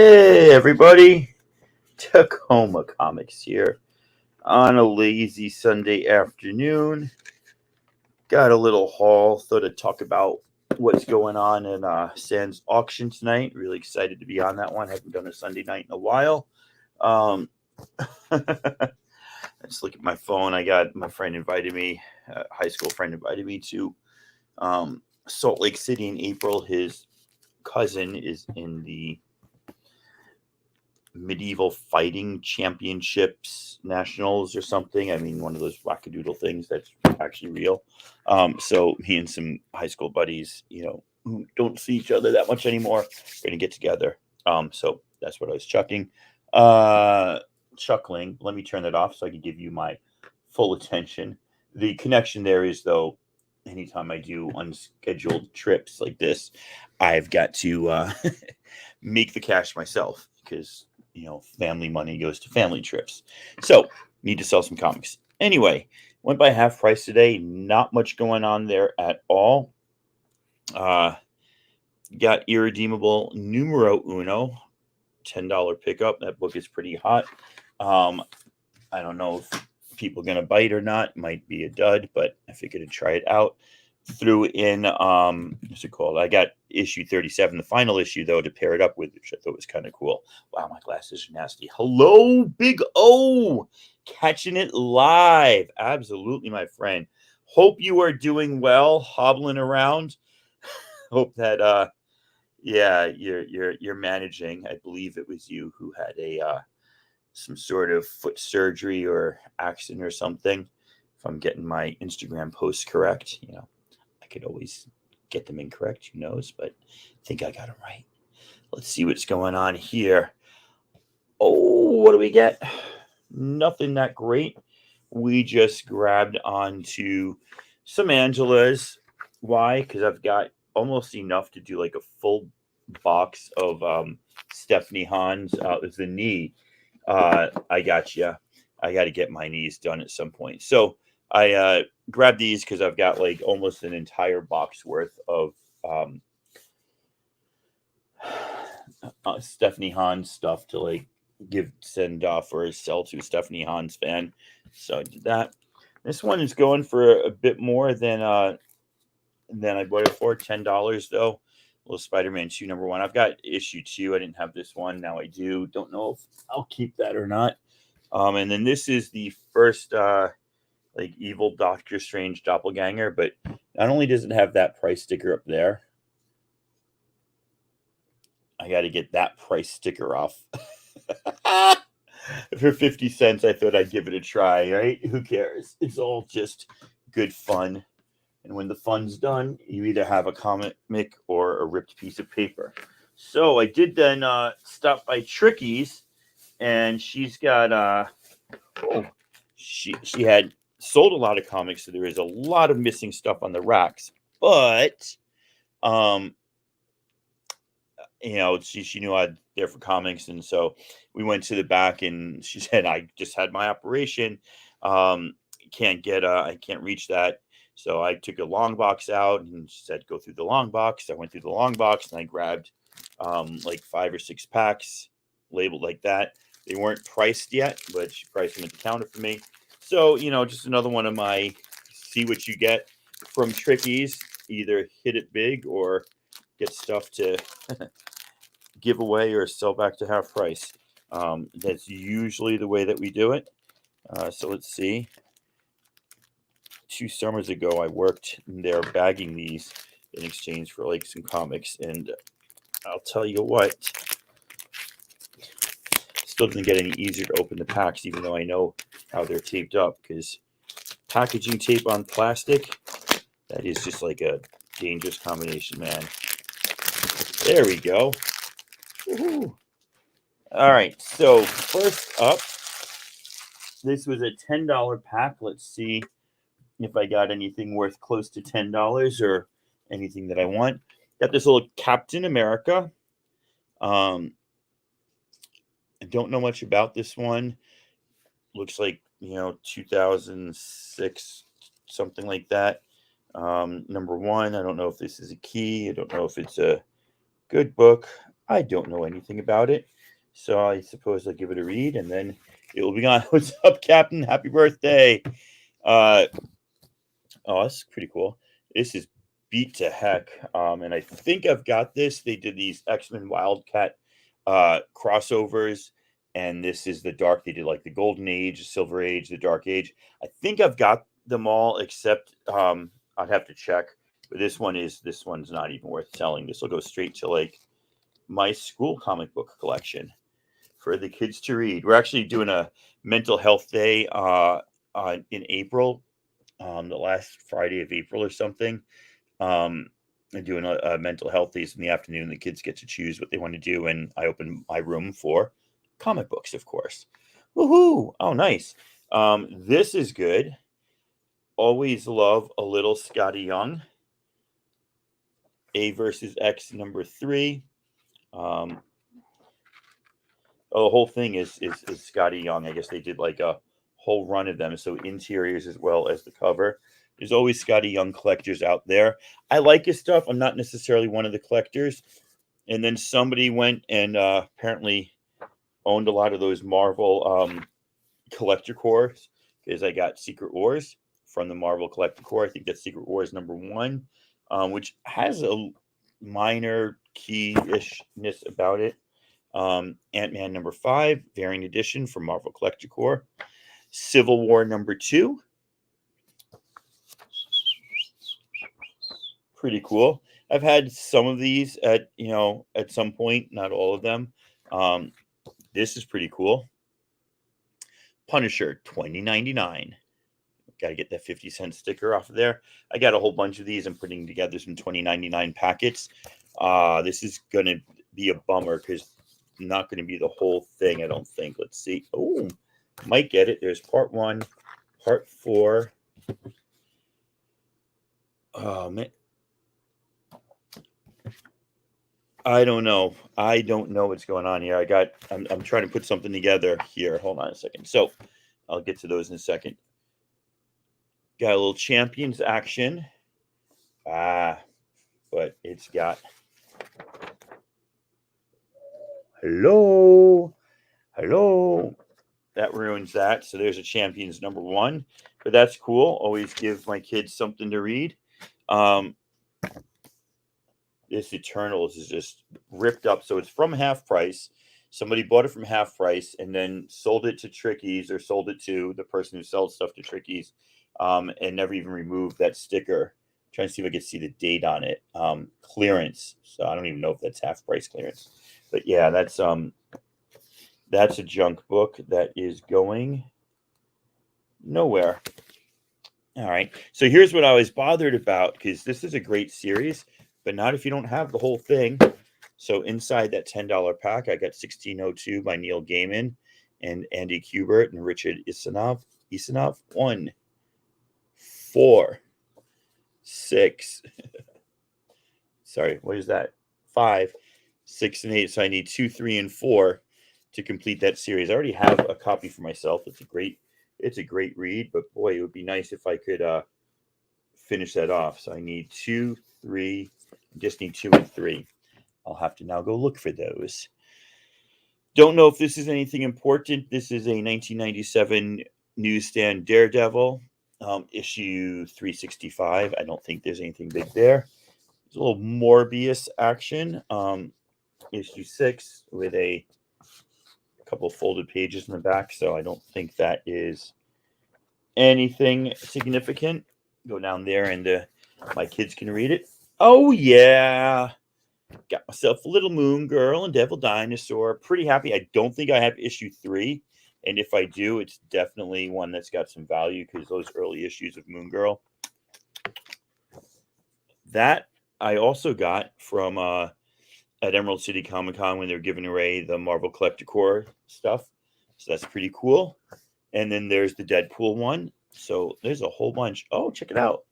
Hey everybody, Tacoma Comics here on a lazy Sunday afternoon. Got a little haul, thought I'd talk about what's going on in Sands auction tonight. Really excited to be on that one. Haven't done a Sunday night in a while. Let's look at my phone. I got my friend invited me, high school friend invited me to Salt Lake City in April. His cousin is in the medieval fighting championships nationals or something. I mean, one of those wackadoodle things that's actually real. So me and some high school buddies, who don't see each other that much anymore, we're gonna get together. So that's what I was chuckling. Let me turn that off so I can give you my full attention. The connection there is, though, anytime I do unscheduled trips like this, I've got to make the cash myself because family money goes to family trips. So need to sell some comics. Anyway, went by half price today. Not much going on there at all. Got Irredeemable Numero Uno, $10 pickup. That book is pretty hot. I don't know if people going to bite or not. Might be a dud, but I figured to try it out. Threw in what's it called? I got issue 37, the final issue though, to pair it up with, which I thought was kind of cool. Wow, my glasses are nasty. Hello, Big O, catching it live. Absolutely, my friend. Hope you are doing well, hobbling around. Hope that you're managing. I believe it was you who had a some sort of foot surgery or accident or something. If I'm getting my Instagram posts correct, I could always get them incorrect, who knows, but I think I got them right. Let's see what's going on here. Oh, what do we get? Nothing that great. We just grabbed onto some Angelas. Why? Because I've got almost enough to do like a full box of Stephanie Hahn's the knee. I got you. I got to get my knees done at some point. So I grabbed these because I've got like almost an entire box worth of Stephanie Hahn's stuff to like send off or sell to a Stephanie Hahn's fan. So I did that. This one is going for a bit more than I bought it for. $10 though. Little Spider-Man 2 #1. I've got issue 2. I didn't have this one. Now I do. Don't know if I'll keep that or not. And then this is the first like evil Doctor Strange doppelganger, but not only does it have that price sticker up there, I got to get that price sticker off. For 50 cents, I thought I'd give it a try, right? Who cares? It's all just good fun. And when the fun's done, you either have a comic or a ripped piece of paper. So I did then stop by Tricky's, and she's got she had sold a lot of comics, so there is a lot of missing stuff on the racks. But she knew I'd there for comics, and so we went to the back, and she said, "I just had my operation. I can't reach that." So I took a long box out, and she said, "Go through the long box." I went through the long box, and I grabbed like 5 or 6 packs labeled like that. They weren't priced yet, but she priced them at the counter for me. So, just another one of my see what you get from Trickies. Either hit it big or get stuff to give away or sell back to half price. That's usually the way that we do it. So let's see. 2 summers ago, I worked there bagging these in exchange for like some comics, and I'll tell you what, still doesn't get any easier to open the packs, even though I know how they're taped up, because packaging tape on plastic, that is just like a dangerous combination, man. There we go. Woo-hoo. All right, so first up, this was a $10 pack. Let's see if I got anything worth close to $10 or anything that I want. Got this little Captain America. I don't know much about this one. Looks like 2006, something like that. #1. I don't know if this is a key. I don't know if it's a good book. I don't know anything about it. So I suppose I'll give it a read and then it will be gone. What's up, Captain? Happy birthday. Uh, oh, that's pretty cool. This is beat to heck. And I think I've got this. They did these X-Men Wildcat crossovers. And this is the dark. They did like the Golden Age, the Silver Age, the Dark Age. I think I've got them all except I'd have to check. But this one's not even worth selling. This will go straight to like my school comic book collection for the kids to read. We're actually doing a mental health day in April, the last Friday of April or something. I'm doing a mental health days in the afternoon. The kids get to choose what they want to do, and I open my room for comic books, of course. Woohoo! Oh, nice. This is good. Always love a little Scotty Young. A versus X #3. The whole thing is Scotty Young. I guess they did like a whole run of them, so interiors as well as the cover. There's always Scotty Young collectors out there. I like his stuff. I'm not necessarily one of the collectors. And then somebody went and apparently owned a lot of those Marvel collector cores because I got Secret Wars from the Marvel collector core. I think that's Secret Wars #1, which has a minor key-ishness about it. Ant-Man #5, variant edition from Marvel Collector Core. Civil War #2. Pretty cool. I've had some of these at some point, not all of them. This is pretty cool. Punisher 2099. Got to get that 50-cent sticker off of there. I got a whole bunch of these. I'm putting together some 2099 packets. This is going to be a bummer because not going to be the whole thing, I don't think. Let's see. Oh, might get it. There's part 1, part 4. Oh, man. I don't know. I don't know what's going on here. I'm trying to put something together here. Hold on a second. So I'll get to those in a second. Got a little Champions action. But it's got hello. That ruins that. So there's a Champions #1. But that's cool. Always give my kids something to read. This Eternals is just ripped up. So it's from half price. Somebody bought it from half price and then sold it to Trickies or sold it to the person who sells stuff to Trickies and never even removed that sticker. I'm trying to see if I can see the date on it. Clearance. So I don't even know if that's half price clearance. But yeah, that's a junk book that is going nowhere. All right. So here's what I was bothered about because this is a great series, but not if you don't have the whole thing. So inside that $10 pack, I got 1602 by Neil Gaiman and Andy Kubert and Richard Isanov. 1, 4, 6. Sorry, what is that? 5, 6, and 8. So I need 2, 3, and 4 to complete that series. I already have a copy for myself. It's a great read, but boy, it would be nice if I could finish that off. So I need 2, 3. I just need 2 and 3. I'll have to now go look for those. Don't know if this is anything important. This is a 1997 newsstand Daredevil, issue 365. I don't think there's anything big there. There's a little Morbius action, issue 6 with a couple of folded pages in the back. So I don't think that is anything significant. Go down there and my kids can read it. Oh, yeah. Got myself a little Moon Girl and Devil Dinosaur. Pretty happy. I don't think I have issue 3. And if I do, it's definitely one that's got some value because those early issues of Moon Girl. That I also got from at Emerald City Comic Con when they were giving away the Marvel Collector Core stuff. So that's pretty cool. And then there's the Deadpool one. So there's a whole bunch. Oh, check it out.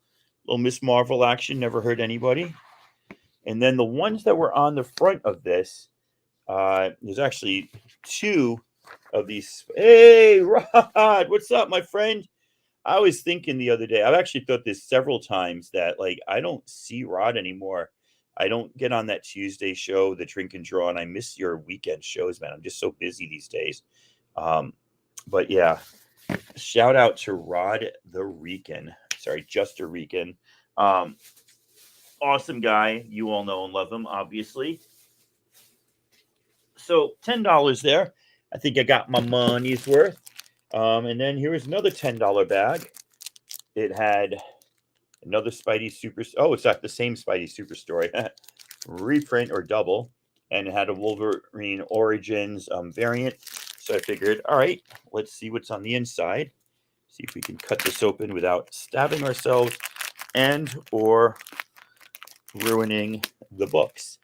Little Miss Marvel action. Never hurt anybody. And then the ones that were on the front of this, there's actually 2 of these. Hey, Rod, what's up, my friend? I was thinking the other day, I've actually thought this several times that, like, I don't see Rod anymore. I don't get on that Tuesday show, the drink and draw, and I miss your weekend shows, man. I'm just so busy these days. But yeah, shout out to Rod the Rican. Sorry, just a Rican. Um, awesome guy. You all know and love him, obviously. So $10 there. I think I got my money's worth. And then here is another $10 bag. It had another Spidey Super. Oh, it's not the same Spidey Super Story. Reprint or double. And it had a Wolverine Origins variant. So I figured, all right, let's see what's on the inside. See if we can cut this open without stabbing ourselves and or ruining the books.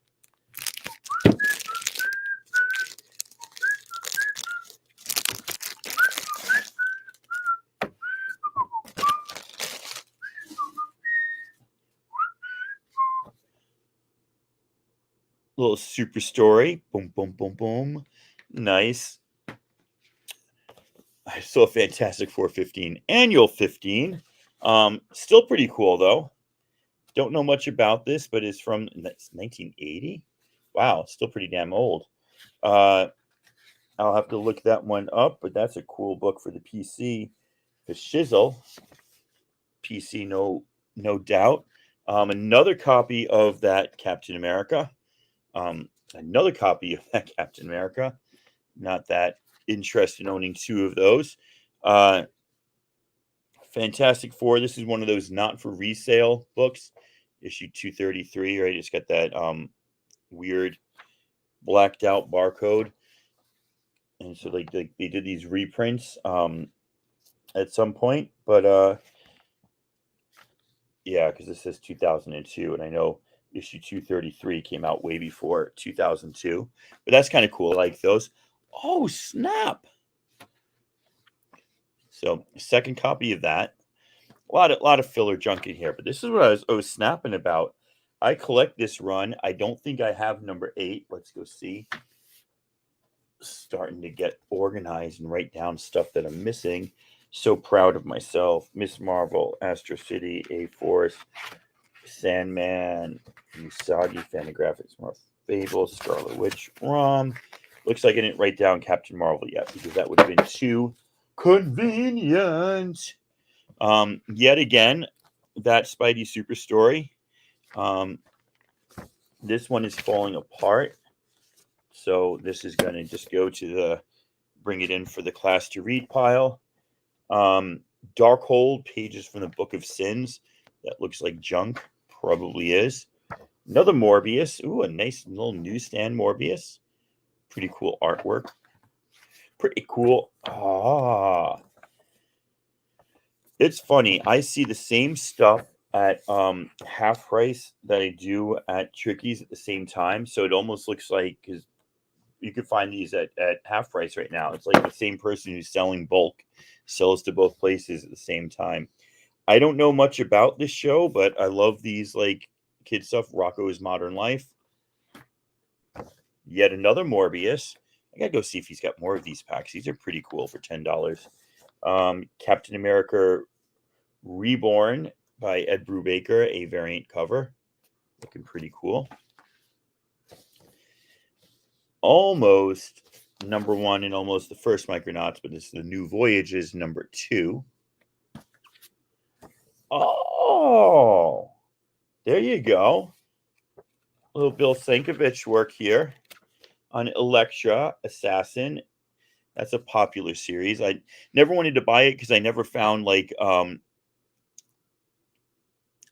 Little super story. Boom, boom, boom, boom. Nice. I saw Fantastic 415 Annual 15. Still pretty cool though. Don't know much about this, but it's from 1980. Wow, still pretty damn old. I'll have to look that one up, but that's a cool book for the PC. The Shizzle PC, no doubt. Another copy of that Captain America. Another copy of that Captain America. Not that interested in owning two of those. Fantastic Four. This is one of those not for resale books, issue 233. Right, it's got that weird blacked out barcode, and so they did these reprints at some point, but yeah, because this says 2002, and I know issue 233 came out way before 2002, but that's kind of cool. I like those. Oh snap! So second copy of that. A lot of filler junk in here, but this is what I was snapping about. I collect this run. I don't think I have number 8. Let's go see. Starting to get organized and write down stuff that I'm missing. So proud of myself. Miss Marvel, Astro City, A-Force, Sandman, Usagi, Fantagraphics, More Fable, Scarlet Witch, ROM. Looks like I didn't write down Captain Marvel yet because that would have been too convenient. Yet again, that Spidey Super Story. This one is falling apart. So this is going to just go to the bring it in for the class to read pile. Darkhold, pages from the Book of Sins. That looks like junk. Probably is. Another Morbius. Ooh, a nice little newsstand Morbius. Pretty cool artwork. Pretty cool. It's funny. I see the same stuff at half price that I do at Tricky's at the same time. So it almost looks like, because you could find these at half price right now. It's like the same person who's selling bulk sells to both places at the same time. I don't know much about this show, but I love these like kid stuff. Rocco's Modern Life. Yet another Morbius. I gotta go see if he's got more of these packs. These are pretty cool for $10. Captain America Reborn by Ed Brubaker, a variant cover. Looking pretty cool. Almost number 1 and almost the first Micronauts, but this is the New Voyages number 2. Oh, there you go. A little Bill Sienkiewicz work here on Elektra Assassin. That's a popular series. I never wanted to buy it because I never found like I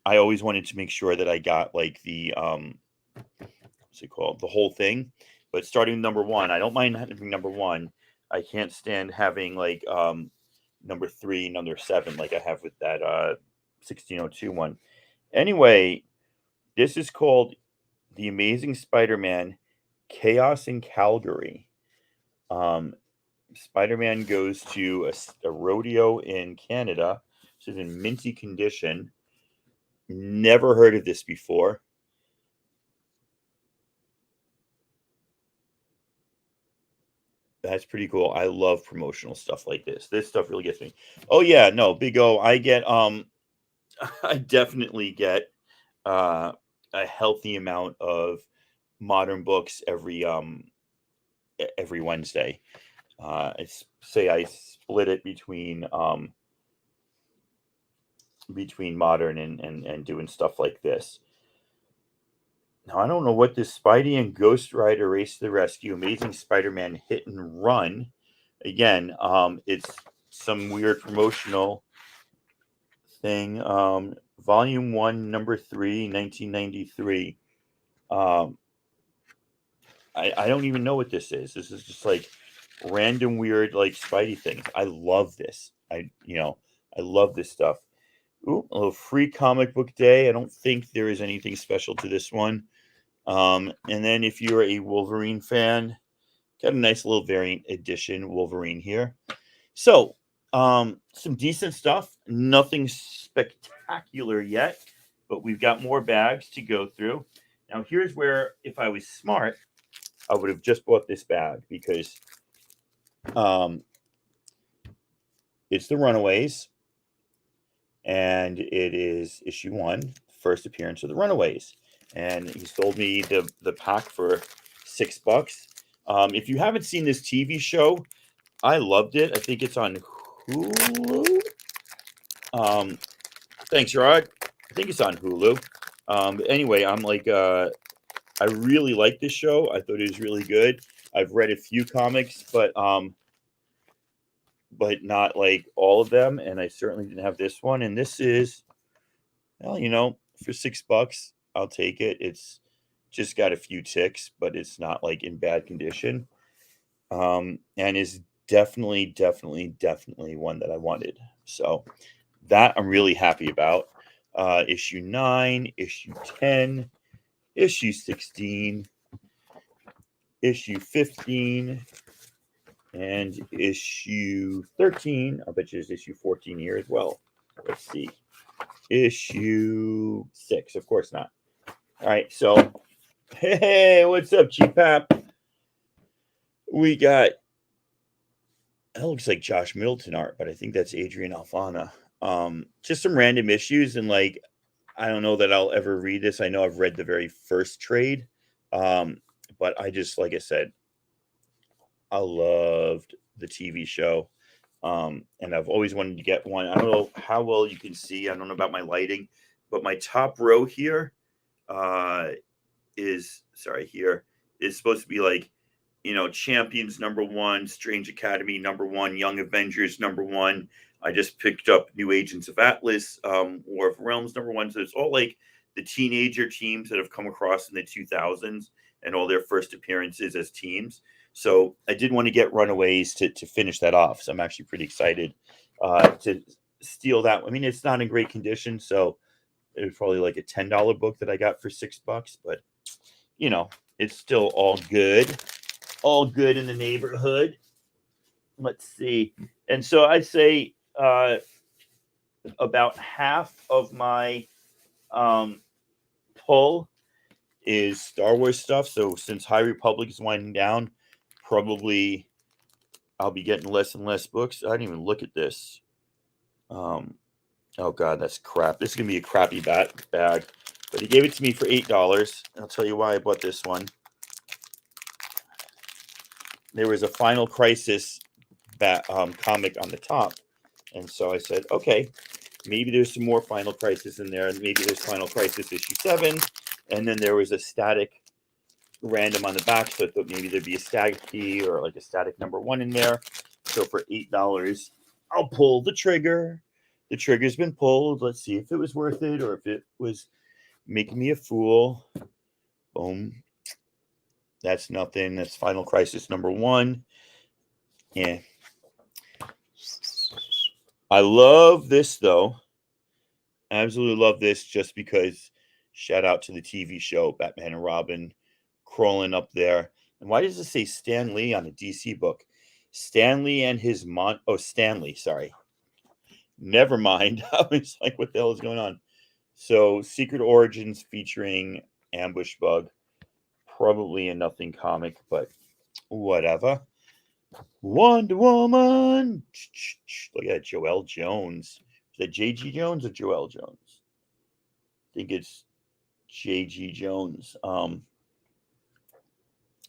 always wanted to make sure that I got like the what's it called? The whole thing. But starting number 1, I don't mind having number 1. I can't stand having like number 3, number 7 like I have with that 1602 one. Anyway, this is called The Amazing Spider-Man Chaos in Calgary. Spider-Man goes to a rodeo in Canada. This is in minty condition. Never heard of this before. That's pretty cool. I love promotional stuff like this. This stuff really gets me. Oh yeah, no, Big O. I get I definitely get a healthy amount of modern books every Wednesday. Say I split it between modern and doing stuff like this. Now I don't know what this Spidey and Ghost Rider Race to the Rescue, Amazing Spider-Man Hit and Run. Again, it's some weird promotional thing. Volume 1, number 3, 1993. I don't even know what this is. This is just like random weird like Spidey things. I love this. I love this stuff. Ooh, a little free comic book day. I don't think there is anything special to this one. And then if you're a Wolverine fan, got a nice little variant edition Wolverine here. So, some decent stuff. Nothing spectacular yet, but we've got more bags to go through. Now, here's where, if I was smart, I would have just bought this bag because it's the Runaways, and it is issue 1, first appearance of the Runaways. And he sold me the pack for $6. If you haven't seen this TV show, I loved it. I think it's on Hulu. Thanks, Rod. I think it's on Hulu. Anyway, I'm like, I really like this show. I thought it was really good. I've read a few comics, but not like all of them. And I certainly didn't have this one. And this is, well, for $6, I'll take it. It's just got a few ticks, but it's not like in bad condition. And is definitely one that I wanted. So that I'm really happy about. Issue 9, issue 10, issue 16, issue 15, and issue 13. I bet you there's issue 14 here as well. Let's see. Issue 6. Of course not. All right. So, hey, what's up, G-Pap? We got, that looks like Josh Middleton art, but I think that's Adrian Alfana. Just some random issues, and like, I don't know that I'll ever read this. I know I've read the very first trade, but I just, like I said, I loved the TV show, and I've always wanted to get one. I don't know how well you can see. I don't know about my lighting, but my top row here is supposed to be like, Champions #1, Strange Academy #1, Young Avengers #1. I just picked up New Agents of Atlas, War of Realms #1. So it's all like the teenager teams that have come across in the 2000s and all their first appearances as teams. So I did want to get Runaways to finish that off. So I'm actually pretty excited to steal that. I mean, it's not in great condition, so it was probably like a $10 book that I got for $6, but it's still all good. All good in the neighborhood. Let's see. And so I'd say about half of my pull is Star Wars stuff. So since High Republic is winding down, probably I'll be getting less and less books. I didn't even look at this. Oh God, that's crap. This is gonna be a crappy bag. But he gave it to me for $8. I'll tell you why I bought this one. There was a Final Crisis comic on the top. And so I said, okay, maybe there's some more Final Crisis in there. And maybe there's Final Crisis issue 7. And then there was a static random on the back. So I thought maybe there'd be a static key or like a static #1 in there. So for $8, I'll pull the trigger. The trigger's been pulled. Let's see if it was worth it or if it was making me a fool. Boom. That's nothing. That's Final Crisis #1. Yeah. I love this, though. I absolutely love this just because shout out to the TV show, Batman and Robin, crawling up there. And why does it say Stan Lee on a DC book? Stanley and his Stanley, sorry. Never mind. I was like, what the hell is going on? So, Secret Origins featuring Ambush Bug. Probably a nothing comic, but whatever. Wonder Woman. Look at Joelle Jones. Is that J.G. Jones or Joelle Jones? I think it's J.G. Jones.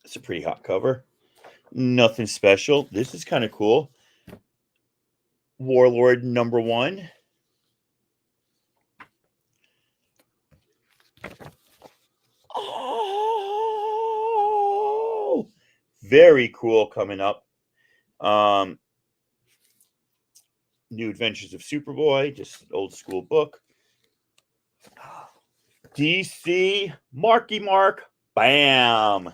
It's a pretty hot cover. Nothing special. This is kind of cool. Warlord #1. Oh, very cool coming up. New Adventures of Superboy, just an old school book. DC Marky Mark. Bam.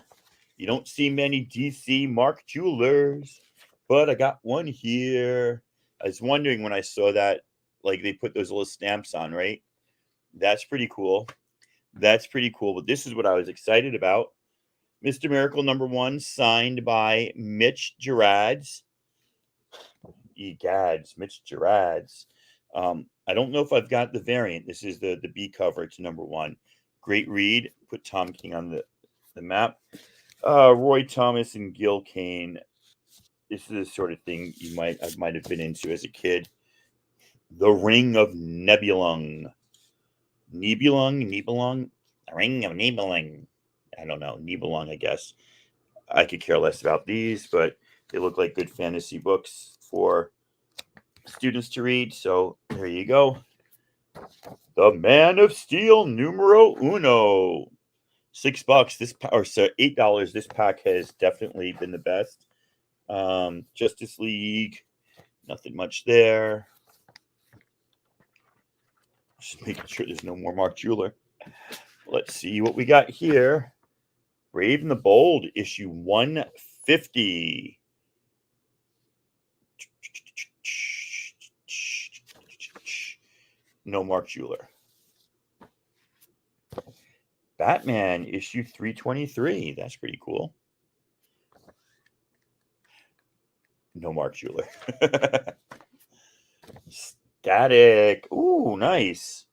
You don't see many DC Mark Jewelers, but I got one here. I was wondering when I saw that, like they put those little stamps on, right? That's pretty cool. That's pretty cool. But this is what I was excited about. Mr. Miracle #1, signed by Mitch Gerads. Egads, Mitch Gerads. I don't know if I've got the variant. This is the B cover. It's #1. Great read. Put Tom King on the map. Roy Thomas and Gil Kane. This is the sort of thing I might have been into as a kid. The Ring of Nebulung. Nebulung? The Ring of Nebulung. I don't know. Nebulung, I guess. I could care less about these, but they look like good fantasy books for students to read. So there you go. The Man of Steel #1. $6 this or so $8. This pack has definitely been the best. Justice League, nothing much there. Just making sure there's no more Mark Jeweler. Let's see what we got here. Brave and the Bold, issue 150. No Mark Jeweler. Batman, issue 323. That's pretty cool. No Mark Jeweler. Static. Ooh, nice.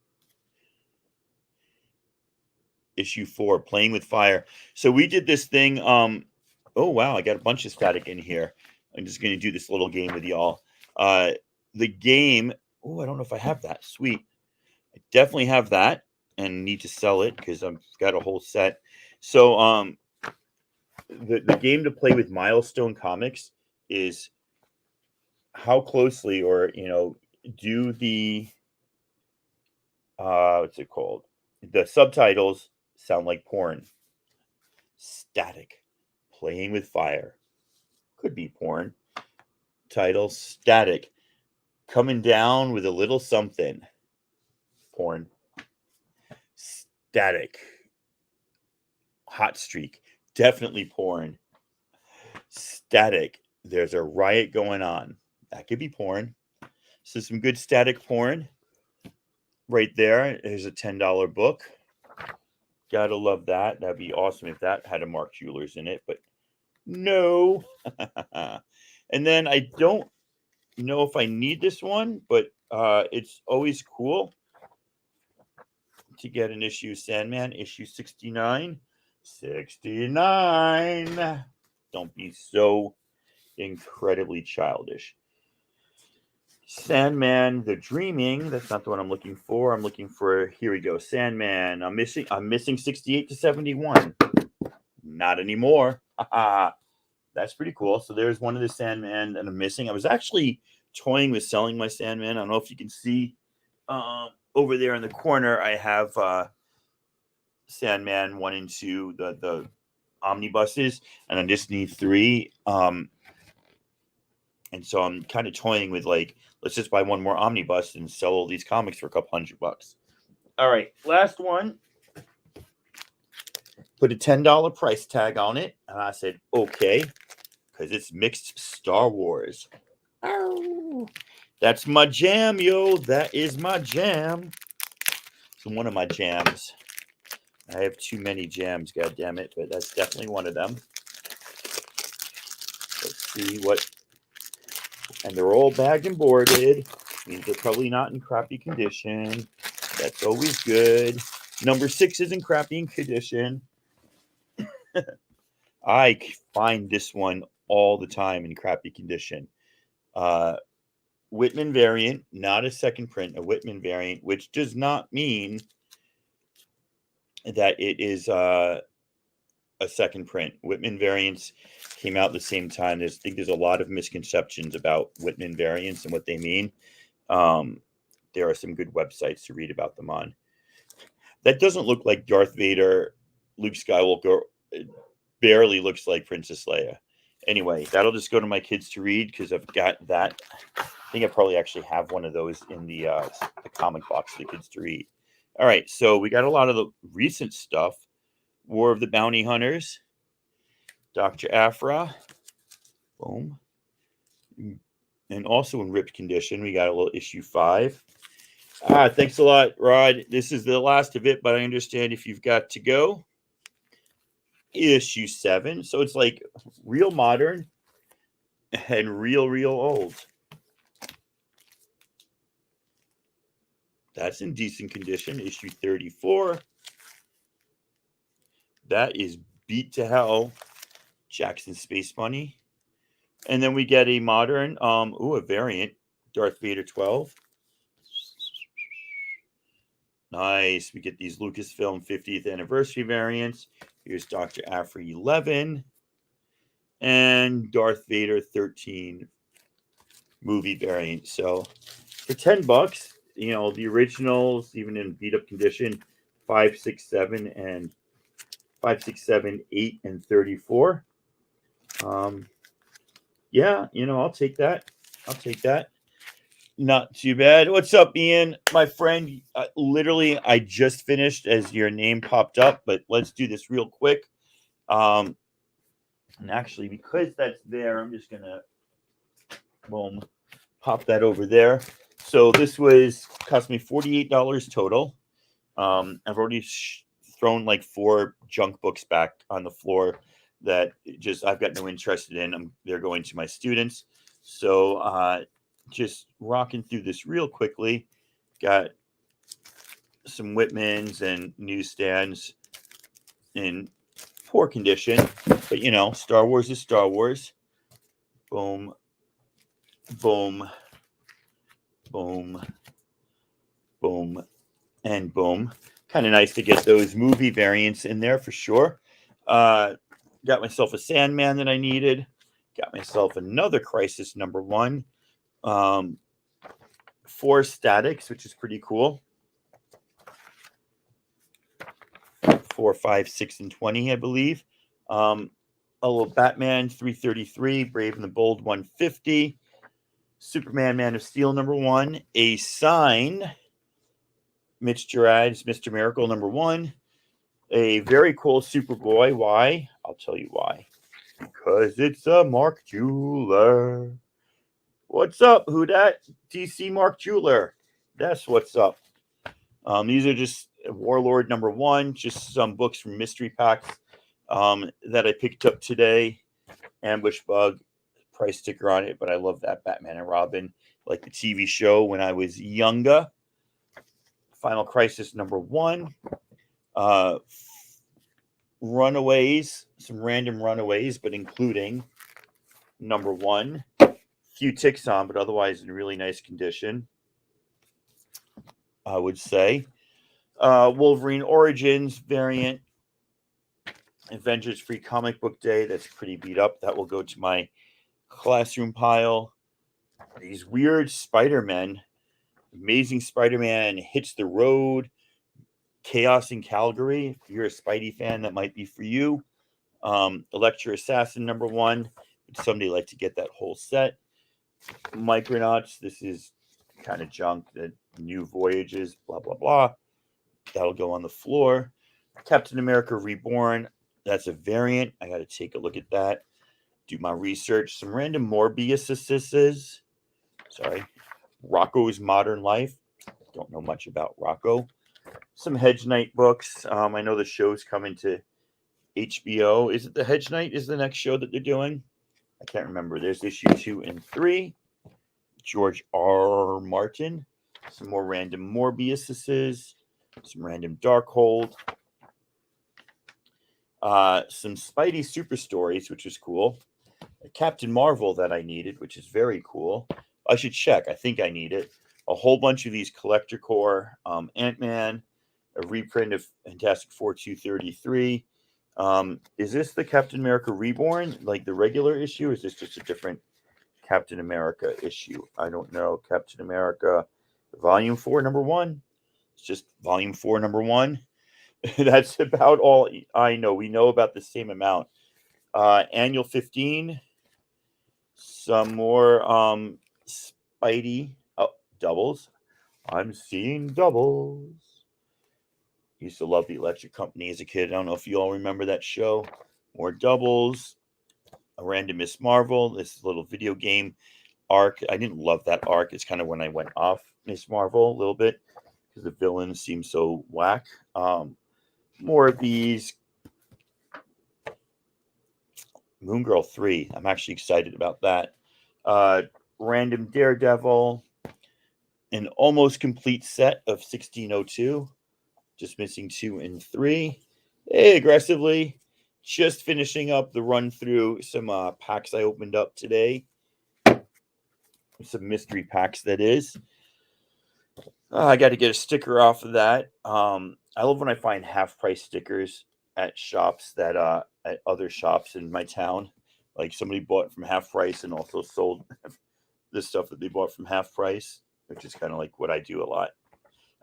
Issue 4, Playing with Fire. So we did this thing. Oh, wow. I got a bunch of static in here. I'm just going to do this little game with y'all. The game. Oh, I don't know if I have that. Sweet. I definitely have that and need to sell it because I've got a whole set. So the game to play with Milestone Comics is how closely or, do the, what's it called? The subtitles sound like porn. Static. Playing with Fire. Could be porn. Title, Static. Coming down with a little something. Porn. Static. Hot streak. Definitely porn. Static. There's a riot going on. That could be porn. So some good static porn. Right there. There's a $10 book. Gotta love that. That'd be awesome if that had a Mark Jewelers in it, but no. And then I don't know if I need this one, but it's always cool to get an issue Sandman, issue 69. 69. Don't be so incredibly childish. Sandman, The Dreaming. That's not the one I'm looking for. I'm looking for, here we go, Sandman. I'm missing 68 to 71. Not anymore. That's pretty cool. So there's one of the Sandman that I'm missing. I was actually toying with selling my Sandman. I don't know if you can see over there in the corner. I have Sandman 1 and 2, the omnibuses, and I just need 3. And so I'm kind of toying with let's just buy one more omnibus and sell all these comics for a couple $100. All right, last one. Put a $10 price tag on it, and I said okay, because it's mixed Star Wars. Ow. That's my jam, yo. That is my jam. It's one of my jams. I have too many jams, god damn it, but that's definitely one of them. Let's see what. And they're all bagged and boarded. Means they're probably not in crappy condition. That's always good. Number 6 is in crappy condition. I find this one all the time in crappy condition. Whitman variant, not a second print, a Whitman variant, which does not mean that it is a second print. Whitman variants came out at the same time. I think there's a lot of misconceptions about Whitman variants and what they mean. There are some good websites to read about them on. That doesn't look like Darth Vader. Luke Skywalker barely looks like Princess Leia. Anyway, that'll just go to my kids to read because I've got that. I think I probably actually have one of those in the comic box for the kids to read. All right, so we got a lot of the recent stuff. War of the Bounty Hunters, Dr. Aphra, boom. And also in ripped condition, we got a little issue 5. Thanks a lot, Rod. This is the last of it, but I understand if you've got to go. Issue 7. So it's like real modern and real old. That's in decent condition. Issue 34. That is beat to hell. Jackson Space Bunny. And then we get a modern, a variant. Darth Vader 12. Nice. We get these Lucasfilm 50th anniversary variants. Here's Dr. Aphra 11 and Darth Vader 13 movie variant. So for $10, the originals, even in beat up condition, 5, 6, 7, and 5, 6, 7, 8, and 34. Yeah, I'll take that. Not too bad. What's up, Ian? My friend, literally, I just finished as your name popped up, but let's do this real quick. And actually, because that's there, I'm just going to, boom, pop that over there. So this cost me $48 total. I've already thrown like 4 junk books back on the floor that I've got no interest in. They're going to my students. So, just rocking through this real quickly. Got some Whitmans and newsstands in poor condition, but Star Wars is Star Wars. Boom, boom, boom, boom, and boom. Kind of nice to get those movie variants in there for sure. Got myself a Sandman that I needed. Got myself another Crisis #1. 4 statics, which is pretty cool. 4, 5, 6, and 20, I believe. A little Batman 333, Brave and the Bold 150, Superman Man of Steel #1, a sign, Mitch Gerads Mr. Miracle #1, a very cool Superboy. Why? I'll tell you why. Because it's a Mark Jeweler. What's up, who dat? DC Mark Jeweler. That's what's up. These are just Warlord #1, just some books from mystery packs that I picked up today. Ambush Bug, price sticker on it, but I love that Batman and Robin, like the TV show when I was younger. Final Crisis #1. Runaways, some random Runaways, but including #1. Few ticks on, but otherwise in really nice condition, I would say. Wolverine Origins variant, Avengers Free Comic Book Day. That's pretty beat up. That will go to my classroom pile. These weird Spider-Men. Amazing Spider-Man Hits the Road. Chaos in Calgary. If you're a Spidey fan, that might be for you. Electra Assassin #1. Would someday like to get that whole set. Micronauts. This is kind of junk. The New Voyages, blah, blah, blah. That'll go on the floor. Captain America Reborn. That's a variant. I got to take a look at that. Do my research. Some random Morbius. Rocco's Modern Life. Don't know much about Rocco. Some Hedge Knight books. I know the show's coming to HBO. Is it the Hedge Knight is the next show that they're doing? I can't remember. There's issue 2 and 3. George R. Martin. Some more random Morbiuses. Some random Darkhold. Some Spidey Super Stories, which is cool. A Captain Marvel that I needed, which is very cool. I should check. I think I need it. A whole bunch of these Collector Core. Ant-Man. a reprint of Fantastic Four 233. Is this the Captain America Reborn, like the regular issue, or is this just a different Captain America issue? I don't know. Captain America, Volume 4, Number 1. It's just Volume 4, Number 1. That's about all I know. We know about the same amount. Annual 15. Some more Spidey. Oh, doubles. I'm seeing doubles. Used to love the Electric Company as a kid. I don't know if you all remember that show. More doubles. A random Miss Marvel. This little video game arc. I didn't love that arc. It's kind of when I went off Miss Marvel a little bit because the villains seem so whack. More of these. Moon Girl 3. I'm actually excited about that. Random Daredevil. An almost complete set of 1602. Just missing 2 and 3. Hey, aggressively. Just finishing up the run through some packs I opened up today. Some mystery packs, that is. I got to get a sticker off of that. I love when I find half price stickers at shops that at other shops in my town. Like somebody bought from half price and also sold the stuff that they bought from half price, which is kind of like what I do a lot.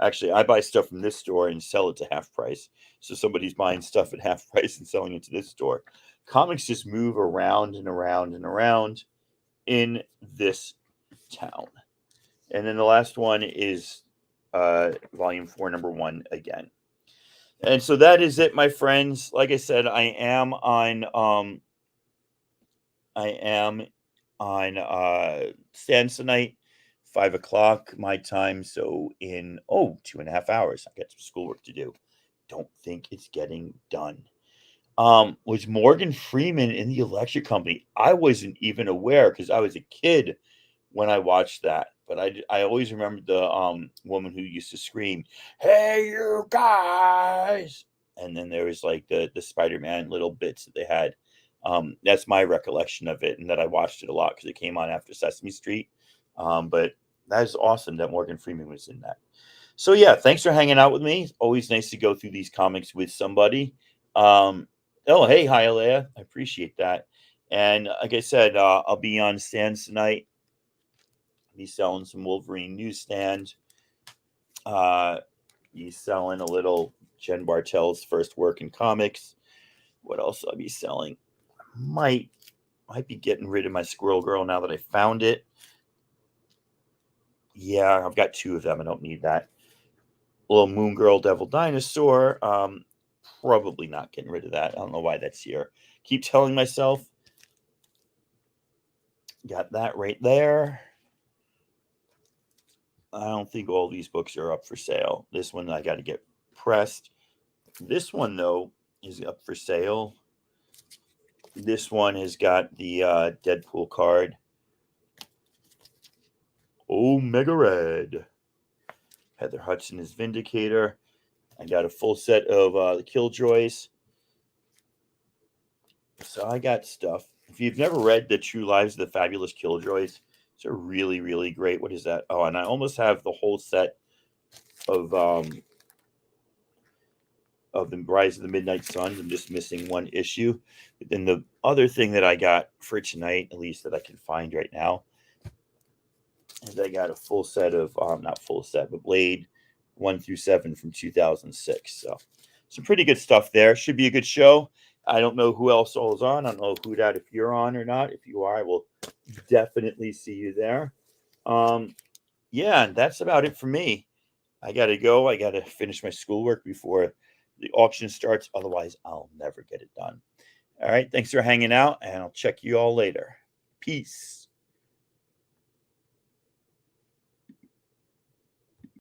Actually, I buy stuff from this store and sell it to half price. So somebody's buying stuff at half price and selling it to this store. Comics just move around and around and around in this town. And then the last one is Volume 4, Number 1 again. And so that is it, my friends. Like I said, I am on stands tonight, 5 o'clock my time. So in 2.5 hours, I got some schoolwork to do. Don't think it's getting done. Was Morgan Freeman in the Electric Company? I wasn't even aware because I was a kid when I watched that. But I always remembered the woman who used to scream, "Hey, you guys!" And then there was like the Spider-Man little bits that they had. That's my recollection of it, and that I watched it a lot because it came on after Sesame Street. But that is awesome that Morgan Freeman was in that. So yeah, thanks for hanging out with me. It's always nice to go through these comics with somebody. Oh, hey, Hialeah. I appreciate that. And like I said, I'll be on stands tonight. Be selling some Wolverine newsstand. He's selling a little Jen Bartel's first work in comics. What else I'll be selling? Might be getting rid of my Squirrel Girl now that I found it. Yeah, I've got 2 of them. I don't need that. A little Moon Girl Devil Dinosaur. Probably not getting rid of that. I don't know why that's here. Keep telling myself. Got that right there. I don't think all these books are up for sale. This one I got to get pressed. This one, though, is up for sale. This one has got the Deadpool card. Omega Red. Heather Hudson is Vindicator. I got a full set of the Killjoys. So I got stuff. If you've never read The True Lives of the Fabulous Killjoys, it's a really, really great. What is that? Oh, and I almost have the whole set of the Rise of the Midnight Suns. I'm just missing one issue. But then the other thing that I got for tonight, at least that I can find right now, is I got a full set of not full set, but Blade 1 through 7 from 2006. So some pretty good stuff there. Should be a good show. I don't know who else all is on. I don't know who that if you're on or not. If you are, I will definitely see you there. Yeah, and that's about it for me. I gotta go. I gotta finish my schoolwork before the auction starts. Otherwise, I'll never get it done. All right. Thanks for hanging out, and I'll check you all later. Peace.